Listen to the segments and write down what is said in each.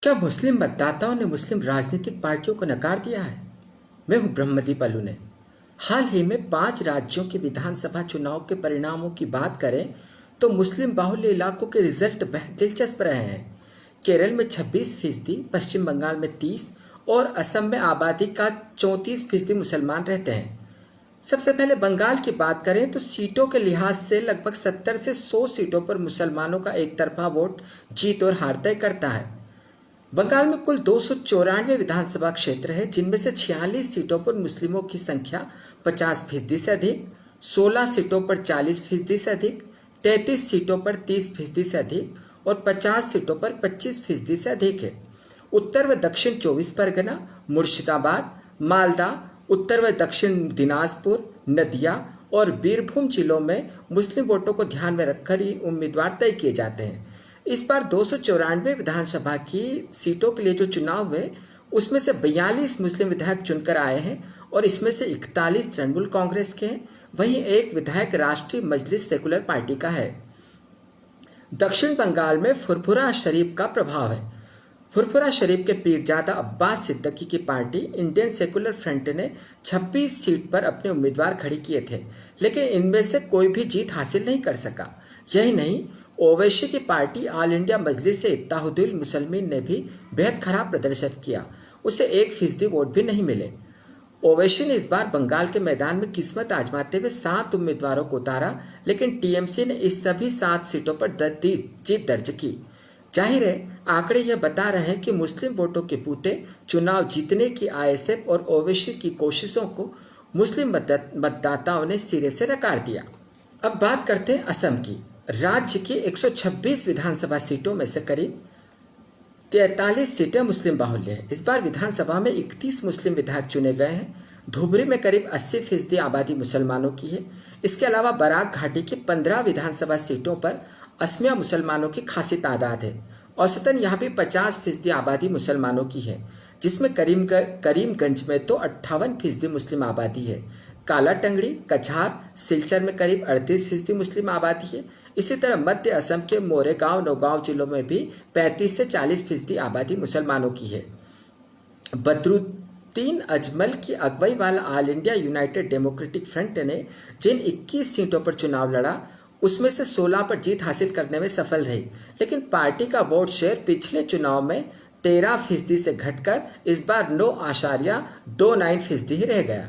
क्या मुस्लिम मतदाताओं ने मुस्लिम राजनीतिक पार्टियों को नकार दिया है? मैं हूं ब्रह्मदीप अलूने। हाल ही में 5 राज्यों के विधानसभा चुनाव के परिणामों की बात करें तो मुस्लिम बाहुल्य इलाकों के रिजल्ट बेहद दिलचस्प रहे हैं। केरल में 26%, पश्चिम बंगाल में 30% और असम में आबादी का 34% मुसलमान रहते हैं। सबसे पहले बंगाल की बात करें तो सीटों के लिहाज से लगभग 70 से 100 सीटों पर मुसलमानों का एक तरफा वोट जीत और हार तय करता है। बंगाल में कुल 294 विधानसभा क्षेत्र है, जिनमें से 46 सीटों पर मुस्लिमों की संख्या 50% से अधिक, 16 सीटों पर 40% से अधिक, 33 सीटों पर 30% से अधिक और 50 सीटों पर 25% से अधिक है। उत्तर व दक्षिण 24 परगना, मुर्शिदाबाद, मालदा, उत्तर व दक्षिण दिनाजपुर, नदिया और बीरभूम जिलों में मुस्लिम वोटों को ध्यान में रखकर ही उम्मीदवार तय किए जाते हैं। इस बार 294 विधानसभा की सीटों के लिए जो चुनाव हुए उसमें से 42 मुस्लिम विधायक चुनकर आए हैं और इसमें से 41 तृणमूल कांग्रेस के हैं, वहीं एक विधायक राष्ट्रीय मजलिस सेकुलर पार्टी का है। दक्षिण बंगाल में फुरफुरा शरीफ का प्रभाव है। फुरफुरा शरीफ के पीरजादा अब्बास सिद्दीकी की पार्टी इंडियन सेकुलर फ्रंट ने 26 सीट पर अपने उम्मीदवार खड़े किए थे, लेकिन इनमें से कोई भी जीत हासिल नहीं कर सका। यही नहीं, ओवैसी की पार्टी ऑल इंडिया मजलिस से इत्तेहादुल मुसलमीन ने भी बेहद खराब प्रदर्शन किया। उसे 1% वोट भी नहीं मिले। ओवैसी ने इस बार बंगाल के मैदान में किस्मत आजमाते हुए 7 उम्मीदवारों को उतारा, लेकिन टीएमसी ने इस सभी 7 सीटों पर जीत दर्ज की। जाहिर है, आंकड़े यह बता रहे हैं कि मुस्लिम वोटों के बूते चुनाव जीतने की आईएसएफ और ओवैसी की कोशिशों को मुस्लिम मतदाताओं ने सिरे से नकार दिया। अब बात करते हैं असम की। राज्य की 126 विधानसभा सीटों में से करीब 43 सीटें मुस्लिम बाहुल्य हैं। इस बार विधानसभा में 31 मुस्लिम विधायक चुने गए हैं। धुबरी में करीब 80% आबादी मुसलमानों की है। इसके अलावा बराक घाटी की 15 विधानसभा सीटों पर असमिया मुसलमानों की खासी तादाद है। औसतन यहाँ भी 50% आबादी मुसलमानों की है, जिसमें करीमगंज में तो 58% मुस्लिम आबादी है। काला टंगड़ी, कछार, सिलचर में करीब 38% मुस्लिम आबादी है। इसी तरह मध्य असम के मोरेगांव, नौगांव जिलों में भी 35 से 40% आबादी मुसलमानों की है। बदरुद्दीन अजमल की अगुवाई वाला all India United democratic front ने जिन 21 सीटों पर चुनाव लड़ा उसमें से 16 पर जीत हासिल करने में सफल रही, लेकिन पार्टी का वोट शेयर पिछले चुनाव में 13% से घटकर इस बार 9.29% ही रह गया।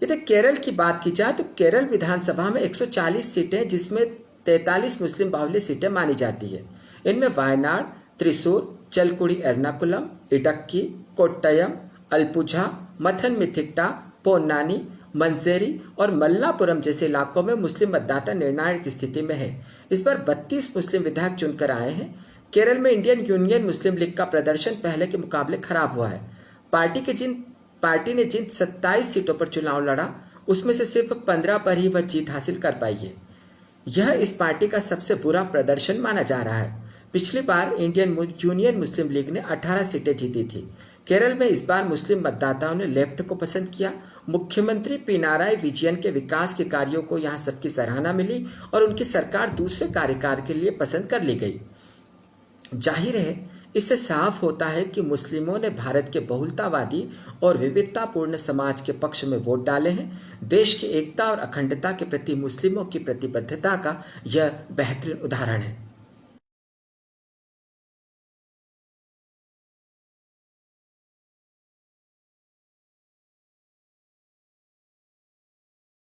यदि केरल की बात की जाए तो केरल विधानसभा में 140 सीटें, जिसमें 43 मुस्लिम बाहुल्य सीटें मानी जाती है। इनमें वायनाड, त्रिशूर, चलकुडी एर्नाकुलम, इडक्की, कोट्टयम, अलपुझा, मथन मिथिट्टा, पोन्नानी, मंजेरी और मल्लापुरम जैसे इलाकों में मुस्लिम मतदाता निर्णायक स्थिति में है। इस बार 32 मुस्लिम विधायक चुनकर आए हैं। केरल में इंडियन यूनियन मुस्लिम लीग का प्रदर्शन पहले के मुकाबले खराब हुआ है। पार्टी ने जिन 27 सीटों पर चुनाव लड़ा उसमें से सिर्फ 15 पर ही वह जीत हासिल कर पाई है। यह इस पार्टी का सबसे बुरा प्रदर्शन माना जा रहा है। पिछली बार इंडियन यूनियन मुस्लिम लीग ने 18 सीटें जीती थी। केरल में इस बार मुस्लिम मतदाताओं ने लेफ्ट को पसंद किया। मुख्यमंत्री पिनाराई विजयन के विकास के कार्यों को यहाँ सबकी सराहना मिली और उनकी सरकार दूसरे कार्यकाल के लिए पसंद कर ली गई। जाहिर है, इससे साफ होता है कि मुस्लिमों ने भारत के बहुलतावादी और विविधतापूर्ण समाज के पक्ष में वोट डाले हैं। देश की एकता और अखंडता के प्रति मुस्लिमों की प्रतिबद्धता का यह बेहतरीन उदाहरण है।